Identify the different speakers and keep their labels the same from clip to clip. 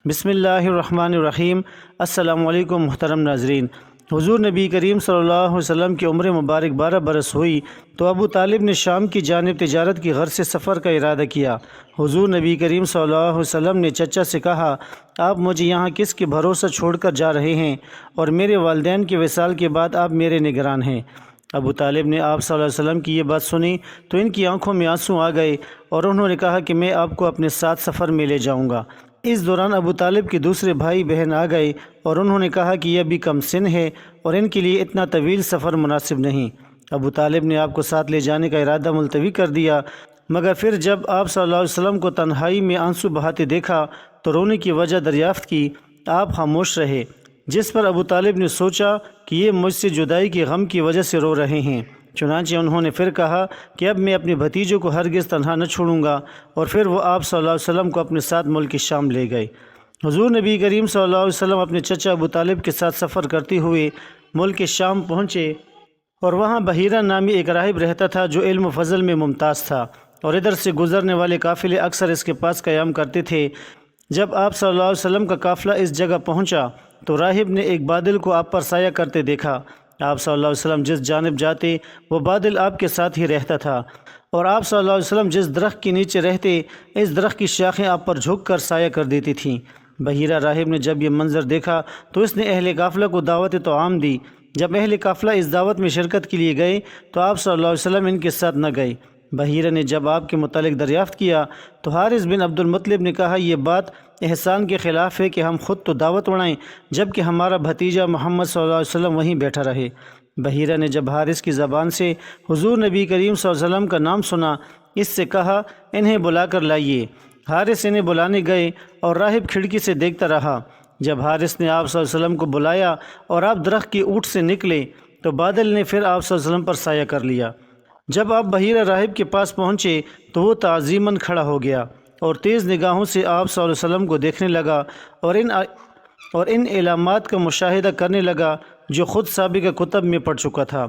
Speaker 1: بسم اللہ الرحمن الرحیم۔ السلام علیکم محترم ناظرین۔ حضور نبی کریم صلی اللہ علیہ وسلم کی عمر مبارک 12 برس ہوئی تو ابو طالب نے شام کی جانب تجارت کی غرض سے سفر کا ارادہ کیا۔ حضور نبی کریم صلی اللہ علیہ وسلم نے چچا سے کہا، آپ مجھے یہاں کس کے بھروسہ چھوڑ کر جا رہے ہیں، اور میرے والدین کے وصال کے بعد آپ میرے نگران ہیں۔ ابو طالب نے آپ صلی اللہ علیہ وسلم کی یہ بات سنی تو ان کی آنکھوں میں آنسو آ گئے اور انہوں نے کہا کہ میں آپ کو اپنے ساتھ سفر میں لے جاؤں گا۔ اس دوران ابو طالب کے دوسرے بھائی بہن آ گئے اور انہوں نے کہا کہ یہ ابھی کم سن ہے اور ان کے لیے اتنا طویل سفر مناسب نہیں۔ ابو طالب نے آپ کو ساتھ لے جانے کا ارادہ ملتوی کر دیا، مگر پھر جب آپ صلی اللہ علیہ وسلم کو تنہائی میں آنسو بہاتے دیکھا تو رونے کی وجہ دریافت کی۔ آپ خاموش رہے، جس پر ابو طالب نے سوچا کہ یہ مجھ سے جدائی کے غم کی وجہ سے رو رہے ہیں۔ چنانچہ انہوں نے پھر کہا کہ اب میں اپنے بھتیجوں کو ہرگز تنہا نہ چھوڑوں گا، اور پھر وہ آپ صلی اللہ علیہ وسلم کو اپنے ساتھ ملک شام لے گئے۔ حضور نبی کریم صلی اللہ علیہ وسلم اپنے چچا ابو طالب کے ساتھ سفر کرتے ہوئے ملک شام پہنچے، اور وہاں بحیرہ نامی ایک راہب رہتا تھا جو علم و فضل میں ممتاز تھا، اور ادھر سے گزرنے والے قافلے اکثر اس کے پاس قیام کرتے تھے۔ جب آپ صلی اللہ علیہ وسلم کا قافلہ اس جگہ پہنچا تو راہب نے ایک بادل کو آپ پر سایہ کرتے دیکھا۔ آپ صلی اللہ علیہ وسلم جس جانب جاتے وہ بادل آپ کے ساتھ ہی رہتا تھا، اور آپ صلی اللہ علیہ وسلم جس درخت کے نیچے رہتے اس درخت کی شاخیں آپ پر جھک کر سایہ کر دیتی تھیں۔ بحیرہ راہب نے جب یہ منظر دیکھا تو اس نے اہل قافلہ کو دعوت طعام دی۔ جب اہل قافلہ اس دعوت میں شرکت کے لیے گئے تو آپ صلی اللہ علیہ وسلم ان کے ساتھ نہ گئے۔ بحیرہ نے جب آپ کے متعلق دریافت کیا تو حارث بن عبد المطلب نے کہا، یہ بات احسان کے خلاف ہے کہ ہم خود تو دعوت اڑائیں جبکہ ہمارا بھتیجا محمد صلی اللہ علیہ وسلم وہیں بیٹھا رہے۔ بحیرہ نے جب حارث کی زبان سے حضور نبی کریم صلی اللہ علیہ وسلم کا نام سنا، اس سے کہا، انہیں بلا کر لائیے۔ حارث انہیں بلانے گئے اور راہب کھڑکی سے دیکھتا رہا۔ جب حارث نے آپ صلی اللہ علیہ وسلم کو بلایا اور آپ درخت کی اوٹ سے نکلے تو بادل نے پھر آپ صلی اللہ علیہ وسلم پر سایہ کر لیا۔ جب آپ بحیرہ راہب کے پاس پہنچے تو وہ تعظیماً کھڑا ہو گیا اور تیز نگاہوں سے آپ صلی اللہ علیہ وسلم کو دیکھنے لگا اور ان علامات کا مشاہدہ کرنے لگا جو خود سابقہ کتب میں پڑھ چکا تھا۔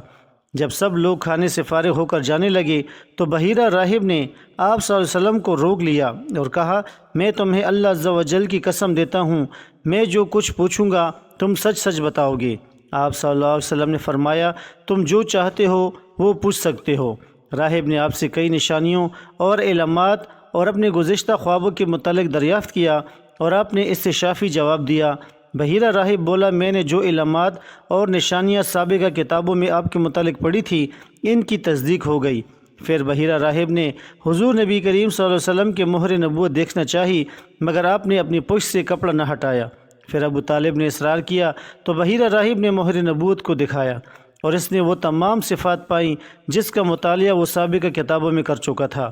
Speaker 1: جب سب لوگ کھانے سے فارغ ہو کر جانے لگے تو بحیرہ راہب نے آپ صلی اللہ علیہ وسلم کو روک لیا اور کہا، میں تمہیں اللہ عز و جل کی قسم دیتا ہوں، میں جو کچھ پوچھوں گا تم سچ سچ بتاؤ گے۔ آپ صلی اللہ علیہ وسلم نے فرمایا، تم جو چاہتے ہو وہ پوچھ سکتے ہو۔ راہب نے آپ سے کئی نشانیوں اور علامات اور اپنے گزشتہ خوابوں کے متعلق دریافت کیا اور آپ نے اس سے شافی جواب دیا۔ بحیرہ راہب بولا، میں نے جو علامات اور نشانیاں سابقہ کتابوں میں آپ کے متعلق پڑھی تھی ان کی تصدیق ہو گئی۔ پھر بحیرہ راہب نے حضور نبی کریم صلی اللہ علیہ وسلم کے مہر نبوت دیکھنا چاہی، مگر آپ نے اپنی پشت سے کپڑا نہ ہٹایا۔ پھر ابو طالب نے اصرار کیا تو بحیرہ راہب نے مہر نبوت کو دکھایا، اور اس نے وہ تمام صفات پائیں جس کا مطالعہ وہ سابقہ کتابوں میں کر چکا تھا۔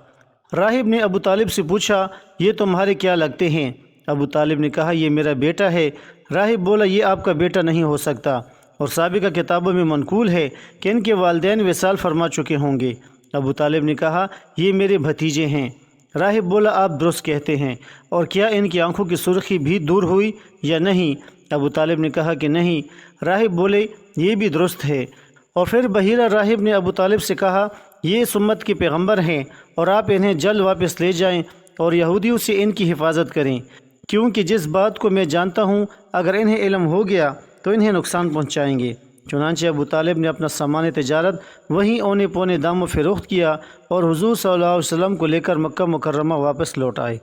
Speaker 1: راہب نے ابو طالب سے پوچھا، یہ تمہارے کیا لگتے ہیں؟ ابو طالب نے کہا، یہ میرا بیٹا ہے۔ راہب بولا، یہ آپ کا بیٹا نہیں ہو سکتا، اور سابقہ کتابوں میں منقول ہے کہ ان کے والدین وصال فرما چکے ہوں گے۔ ابو طالب نے کہا، یہ میرے بھتیجے ہیں۔ راہب بولا، آپ درست کہتے ہیں، اور کیا ان کی آنکھوں کی سرخی بھی دور ہوئی یا نہیں؟ ابو طالب نے کہا کہ نہیں۔ راہب بولے، یہ بھی درست ہے۔ اور پھر بحیرہ راہب نے ابو طالب سے کہا، یہ اس امت کے پیغمبر ہیں اور آپ انہیں جلد واپس لے جائیں اور یہودیوں سے ان کی حفاظت کریں، کیونکہ جس بات کو میں جانتا ہوں اگر انہیں علم ہو گیا تو انہیں نقصان پہنچائیں گے۔ چنانچہ ابو طالب نے اپنا سامان تجارت وہیں اونے پونے داموں فروخت کیا اور حضور صلی اللہ علیہ وسلم کو لے کر مکہ مکرمہ واپس لوٹ آئے۔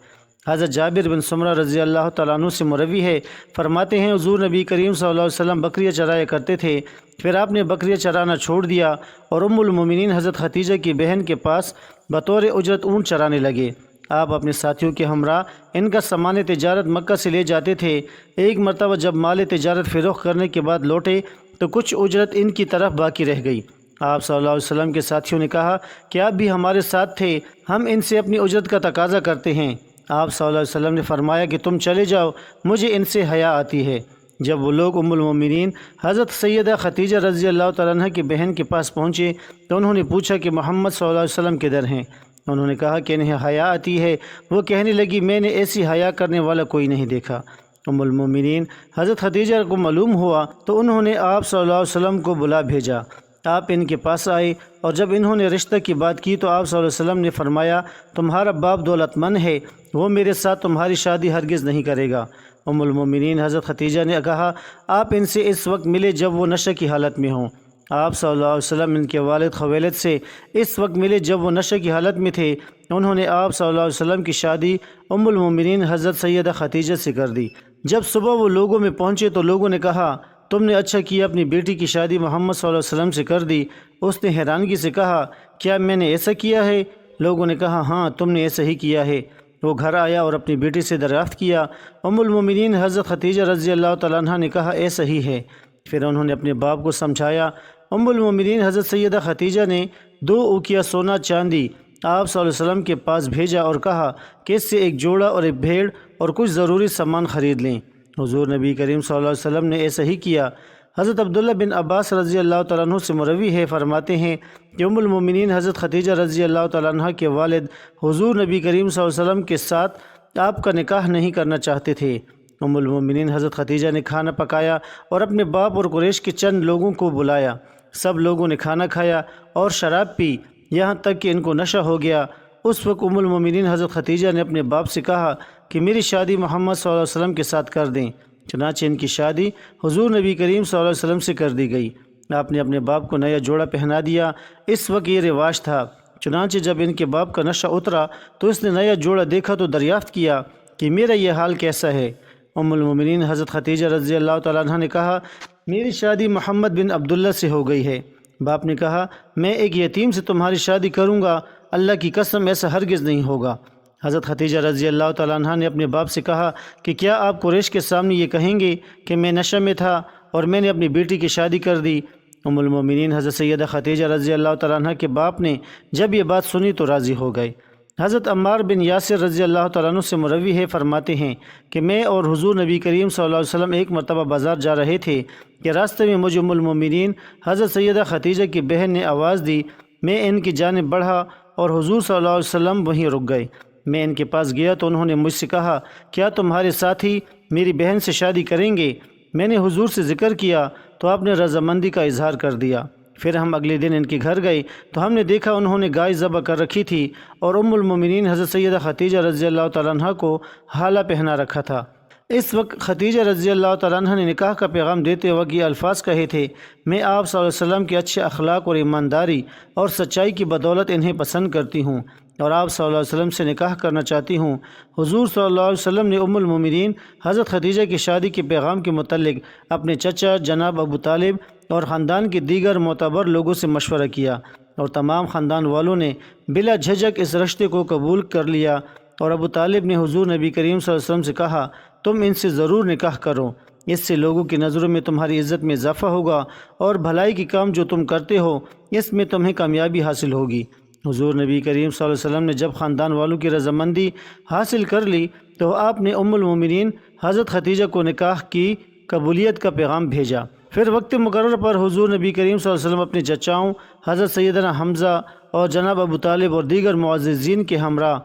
Speaker 1: حضرت جابر بن سمرہ رضی اللہ تعالیٰ عنہ سے مروی ہے، فرماتے ہیں حضور نبی کریم صلی اللہ علیہ وسلم بکریاں چرایا کرتے تھے، پھر آپ نے بکریاں چرانا چھوڑ دیا اور ام المومنین حضرت خدیجہ کی بہن کے پاس بطور اجرت اونٹ چرانے لگے۔ آپ اپنے ساتھیوں کے ہمراہ ان کا سامان تجارت مکہ سے لے جاتے تھے۔ ایک مرتبہ جب مال تجارت فروخت کرنے کے بعد لوٹے تو کچھ اجرت ان کی طرف باقی رہ گئی۔ آپ صلی اللہ علیہ وسلم کے ساتھیوں نے کہا کہ آپ بھی ہمارے ساتھ تھے، ہم ان سے اپنی اجرت کا تقاضا کرتے ہیں۔ آپ صلی اللہ علیہ وسلم نے فرمایا کہ تم چلے جاؤ، مجھے ان سے حیا آتی ہے۔ جب وہ لوگ ام المومنین حضرت سیدہ خدیجہ رضی اللہ تعالیٰ عنہ کی بہن کے پاس پہنچے تو انہوں نے پوچھا کہ محمد صلی اللہ علیہ وسلم کدھر ہیں؟ انہوں نے کہا کہ انہیں حیا آتی ہے۔ وہ کہنے لگی، میں نے ایسی حیا کرنے والا کوئی نہیں دیکھا۔ ام المومنین حضرت خدیجہ کو معلوم ہوا تو انہوں نے آپ صلی اللہ علیہ وسلم کو بلا بھیجا۔ آپ ان کے پاس آئے اور جب انہوں نے رشتہ کی بات کی تو آپ صلی اللہ علیہ وسلم نے فرمایا، تمہارا باپ دولت مند ہے، وہ میرے ساتھ تمہاری شادی ہرگز نہیں کرے گا۔ ام المومنین حضرت ختیجہ نے کہا آپ ان سے اس وقت ملے جب وہ نشہ کی حالت میں ہوں۔ آپ صلی اللہ علیہ وسلم ان کے والد خویلد سے اس وقت ملے جب وہ نشہ کی حالت میں تھے۔ انہوں نے آپ صلی اللہ علیہ وسلم کی شادی ام المومنین حضرت سیدہ ختیجہ سے کر دی۔ جب صبح وہ لوگوں میں پہنچے تو لوگوں نے کہا تم نے اچھا کیا اپنی بیٹی کی شادی محمد صلی اللہ علیہ وسلم سے کر دی۔ اس نے حیرانگی سے کہا کیا میں نے ایسا کیا ہے؟ لوگوں نے کہا ہاں تم نے ایسا ہی کیا ہے۔ وہ گھر آیا اور اپنی بیٹی سے دریافت کیا۔ ام المومنین حضرت ختیجہ رضی اللہ تعالیٰ عنہ نے کہا ایسا ہی ہے۔ پھر انہوں نے اپنے باپ کو سمجھایا۔ ام المومنین حضرت سیدہ ختیجہ نے 2 اوقیہ سونا چاندی آپ صلی اللہ علیہ وسلم کے پاس بھیجا اور کہا کہ اس سے ایک جوڑا اور ایک بھیڑ اور کچھ ضروری سامان خرید لیں۔ حضور نبی کریم صلی اللہ علیہ وسلم نے ایسا ہی کیا۔ حضرت عبداللہ بن عباس رضی اللہ تعالیٰ عنہ سے مروی ہے، فرماتے ہیں کہ ام المومنین حضرت ختیجہ رضی اللہ تعالیٰ عنہ کے والد حضور نبی کریم صلی اللہ علیہ وسلم کے ساتھ آپ کا نکاح نہیں کرنا چاہتے تھے۔ ام المومنین حضرت ختیجہ نے کھانا پکایا اور اپنے باپ اور قریش کے چند لوگوں کو بلایا۔ سب لوگوں نے کھانا کھایا اور شراب پی، یہاں تک کہ ان کو نشہ ہو گیا۔ اس وقت ام المومنین حضرت ختیجہ نے اپنے باپ سے کہا کہ میری شادی محمد صلی اللہ علیہ وسلم کے ساتھ کر دیں۔ چنانچہ ان کی شادی حضور نبی کریم صلی اللہ علیہ وسلم سے کر دی گئی۔ آپ نے اپنے باپ کو نیا جوڑا پہنا دیا۔ اس وقت یہ رواج تھا۔ چنانچہ جب ان کے باپ کا نشہ اترا تو اس نے نیا جوڑا دیکھا تو دریافت کیا کہ میرا یہ حال کیسا ہے۔ ام المومنین حضرت ختیجہ رضی اللہ تعالیٰ عنہ نے کہا میری شادی محمد بن عبداللہ سے ہو گئی ہے۔ باپ نے کہا میں ایک یتیم سے تمہاری شادی کروں گا، اللہ کی قسم ایسا ہرگز نہیں ہوگا۔ حضرت ختیجہ رضی اللہ تعالیٰ عنہ نے اپنے باپ سے کہا کہ کیا آپ قریش کے سامنے یہ کہیں گے کہ میں نشہ میں تھا اور میں نے اپنی بیٹی کی شادی کر دی؟ ام المومنین حضرت سیدہ ختیجہ رضی اللہ تعالیٰ عنہ کے باپ نے جب یہ بات سنی تو راضی ہو گئے۔ حضرت عمار بن یاسر رضی اللہ تعالیٰ عنہ سے مروی ہے، فرماتے ہیں کہ میں اور حضور نبی کریم صلی اللہ علیہ وسلم ایک مرتبہ بازار جا رہے تھے کہ راستے میں مجھے ام المومنین حضرت سیدہ ختیجہ کی بہن نے آواز دی۔ میں ان کی جانب بڑھا اور حضور صلی اللہ علیہ وسلم وہیں رک گئے۔ میں ان کے پاس گیا تو انہوں نے مجھ سے کہا کیا تمہارے ساتھی میری بہن سے شادی کریں گے؟ میں نے حضور سے ذکر کیا تو آپ نے رضامندی کا اظہار کر دیا۔ پھر ہم اگلے دن ان کے گھر گئے تو ہم نے دیکھا انہوں نے گائے ذبح کر رکھی تھی اور ام المومنین حضرت سیدہ ختیجہ رضی اللہ تعالیٰ عنہ کو حالہ پہنا رکھا تھا۔ اس وقت ختیجہ رضی اللہ تعالیٰ عنہ نے نکاح کا پیغام دیتے وقت یہ الفاظ کہے تھے میں آپ صلی اللہ علیہ وسلم کے اچھے اخلاق اور ایمانداری اور سچائی کی بدولت انہیں پسند کرتی ہوں اور آپ صلی اللہ علیہ وسلم سے نکاح کرنا چاہتی ہوں۔ حضور صلی اللہ علیہ وسلم نے ام المومنین حضرت ختیجہ کی شادی کے پیغام کے متعلق اپنے چچا جناب ابو طالب اور خاندان کے دیگر معتبر لوگوں سے مشورہ کیا اور تمام خاندان والوں نے بلا جھجک اس رشتے کو قبول کر لیا۔ اور ابو طالب نے حضور نبی کریم صلی اللہ علیہ وسلم سے کہا تم ان سے ضرور نکاح کرو، اس سے لوگوں کی نظروں میں تمہاری عزت میں اضافہ ہوگا اور بھلائی کی کام جو تم کرتے ہو اس میں تمہیں کامیابی حاصل ہوگی۔ حضور نبی کریم صلی اللہ علیہ وسلم نے جب خاندان والوں کی رضامندی حاصل کر لی تو آپ نے ام المومنین حضرت ختیجہ کو نکاح کی قبولیت کا پیغام بھیجا۔ پھر وقت مقرر پر حضور نبی کریم صلی اللہ علیہ وسلم اپنے چچاؤں حضرت سیدنا حمزہ اور جناب ابو طالب اور دیگر معززین کے ہمراہ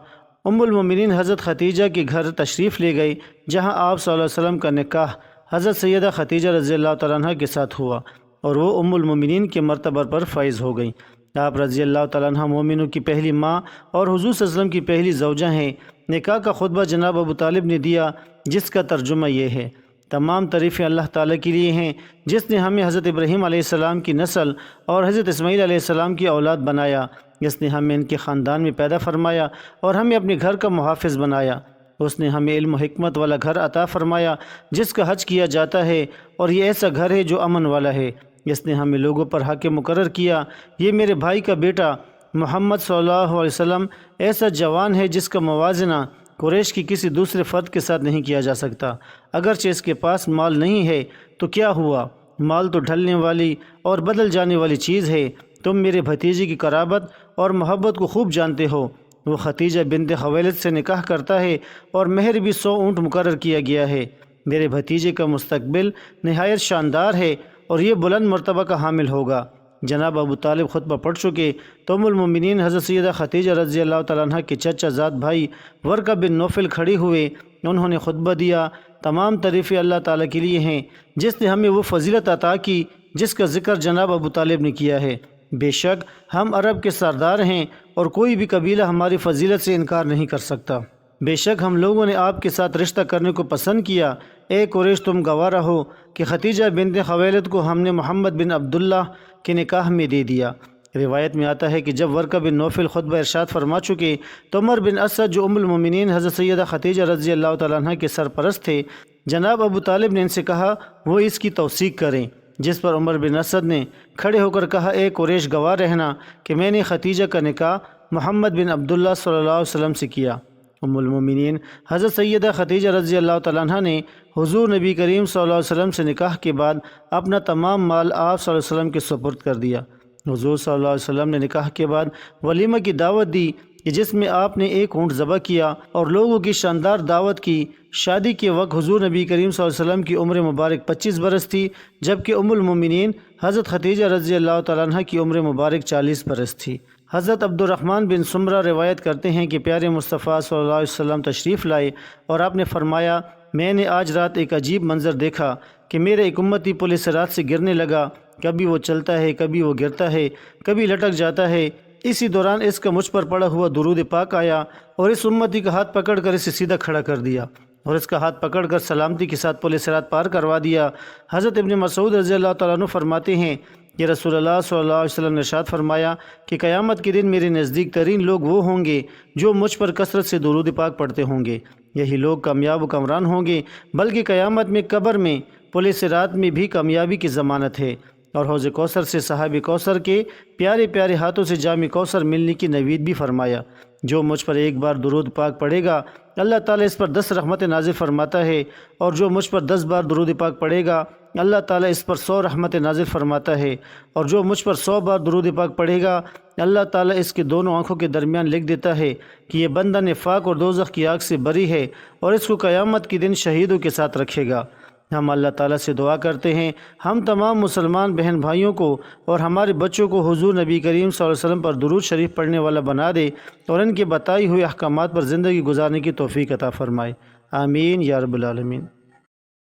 Speaker 1: ام المومنین حضرت ختیجہ کے گھر تشریف لے گئی، جہاں آپ صلی اللہ علیہ وسلم کا نکاح حضرت سیدہ ختیجہ رضی اللہ تعالیٰ عنہ کے ساتھ ہوا اور وہ ام المومنین کے مرتبہ پر فائز ہو گئیں۔ آپ رضی اللہ تعالیٰ عنہ مومنوں کی پہلی ماں اور حضور صلی اللہ علیہ وسلم کی پہلی زوجہ ہیں۔ نکاح کا خطبہ جناب ابو طالب نے دیا جس کا ترجمہ یہ ہے تمام تعریفیں اللہ تعالیٰ کے لیے ہیں جس نے ہمیں حضرت ابراہیم علیہ السلام کی نسل اور حضرت اسماعیل علیہ السلام کی اولاد بنایا، جس نے ہمیں ان کے خاندان میں پیدا فرمایا اور ہمیں اپنے گھر کا محافظ بنایا۔ اس نے ہمیں علم و حکمت والا گھر عطا فرمایا جس کا حج کیا جاتا ہے اور یہ ایسا گھر ہے جو امن والا ہے۔ اس نے ہمیں لوگوں پر حاکم مقرر کیا۔ یہ میرے بھائی کا بیٹا محمد صلی اللہ علیہ وسلم ایسا جوان ہے جس کا موازنہ قریش کی کسی دوسرے فرد کے ساتھ نہیں کیا جا سکتا۔ اگرچہ اس کے پاس مال نہیں ہے تو کیا ہوا، مال تو ڈھلنے والی اور بدل جانے والی چیز ہے۔ تم میرے بھتیجے کی قرابت اور محبت کو خوب جانتے ہو۔ وہ ختیجہ بنت خویلد سے نکاح کرتا ہے اور مہر بھی 100 اونٹ مقرر کیا گیا ہے۔ میرے بھتیجے کا مستقبل نہایت شاندار ہے اور یہ بلند مرتبہ کا حامل ہوگا۔ جناب ابو طالب خطبہ پڑھ چکے تو ام المومنین حضرت سیدہ ختیجہ رضی اللہ تعالیٰ عنہ کے چچا زاد بھائی ورقہ بن نوفل کھڑے ہوئے۔ انہوں نے خطبہ دیا تمام تعریفیں اللہ تعالیٰ کے لیے ہیں جس نے ہمیں وہ فضیلت عطا کی جس کا ذکر جناب ابو طالب نے کیا ہے۔ بے شک ہم عرب کے سردار ہیں اور کوئی بھی قبیلہ ہماری فضیلت سے انکار نہیں کر سکتا۔ بے شک ہم لوگوں نے آپ کے ساتھ رشتہ کرنے کو پسند کیا، اے قریش تم گواہ رہو کہ خدیجہ بنت خویلد کو ہم نے محمد بن عبداللہ کے نکاح میں دے دیا۔ روایت میں آتا ہے کہ جب ورقہ بن نوفل خطبہ ارشاد فرما چکے تو عمر بن اسد جو ام المومنین حضرت سیدہ خدیجہ رضی اللہ تعالیٰ عنہ کے سرپرست تھے، جناب ابو طالب نے ان سے کہا وہ اس کی توثیق کریں، جس پر عمر بن اسد نے کھڑے ہو کر کہا اے قریش گواہ رہنا کہ میں نے خدیجہ کا نکاح محمد بن عبداللہ صلی اللہ علیہ وسلم سے کیا۔ ام المومنین حضرت سیدہ خدیجہ رضی اللہ تعالیٰ عنہ نے حضور نبی کریم صلی اللہ علیہ وسلم سے نکاح کے بعد اپنا تمام مال آپ صلی اللہ علیہ وسلم کے سپرد کر دیا۔ حضور صلی اللہ علیہ وسلم نے نکاح کے بعد ولیمہ کی دعوت دی کہ جس میں آپ نے ایک اونٹ ذبح کیا اور لوگوں کی شاندار دعوت کی۔ شادی کے وقت حضور نبی کریم صلی اللہ علیہ وسلم کی عمر مبارک 25 برس تھی، جبکہ ام المومنین حضرت خدیجہ رضی اللہ تعالیٰ عنہ کی عمر مبارک 40 برس تھی۔ حضرت عبد الرحمن بن سمرہ روایت کرتے ہیں کہ پیارے مصطفیٰ صلی اللہ علیہ وسلم تشریف لائے اور آپ نے فرمایا میں نے آج رات ایک عجیب منظر دیکھا کہ میرے ایک امتی پل صراط سے گرنے لگا، کبھی وہ چلتا ہے، کبھی وہ گرتا ہے، کبھی لٹک جاتا ہے۔ اسی دوران اس کا مجھ پر پڑا ہوا درود پاک آیا اور اس امتی کا ہاتھ پکڑ کر اسے سیدھا کھڑا کر دیا اور اس کا ہاتھ پکڑ کر سلامتی کے ساتھ پل صراط پار کروا دیا۔ حضرت ابن مسعود رضی اللہ تعالیٰ عنہ فرماتے ہیں کہ رسول اللہ صلی اللہ علیہ وسلم نے ارشاد فرمایا کہ قیامت کے دن میرے نزدیک ترین لوگ وہ ہوں گے جو مجھ پر کثرت سے درود پاک پڑھتے ہوں گے، یہی لوگ کامیاب و کامران ہوں گے، بلکہ قیامت میں قبر میں پل صراط میں بھی کامیابی کی ضمانت ہے، اور حوض کوثر سے صحابی کوثر کے پیارے پیارے ہاتھوں سے جام کوثر ملنے کی نوید بھی فرمایا۔ جو مجھ پر ایک بار درود پاک پڑھے گا اللہ تعالیٰ اس پر 10 رحمت نازل فرماتا ہے، اور جو مجھ پر 10 بار درود پاک پڑھے گا اللہ تعالیٰ اس پر 100 رحمت نازل فرماتا ہے، اور جو مجھ پر 100 بار درود پاک پڑھے گا اللہ تعالیٰ اس کے دونوں آنکھوں کے درمیان لکھ دیتا ہے کہ یہ بندہ نفاق اور دوزخ کی آگ سے بری ہے، اور اس کو قیامت کے دن شہیدوں کے ساتھ رکھے گا۔ ہم اللہ تعالیٰ سے دعا کرتے ہیں ہم تمام مسلمان بہن بھائیوں کو اور ہمارے بچوں کو حضور نبی کریم صلی اللہ علیہ وسلم پر درود شریف پڑھنے والا بنا دے اور ان کے بتائی ہوئے احکامات پر زندگی گزارنے کی توفیق عطا فرمائے، آمین یا رب العالمین۔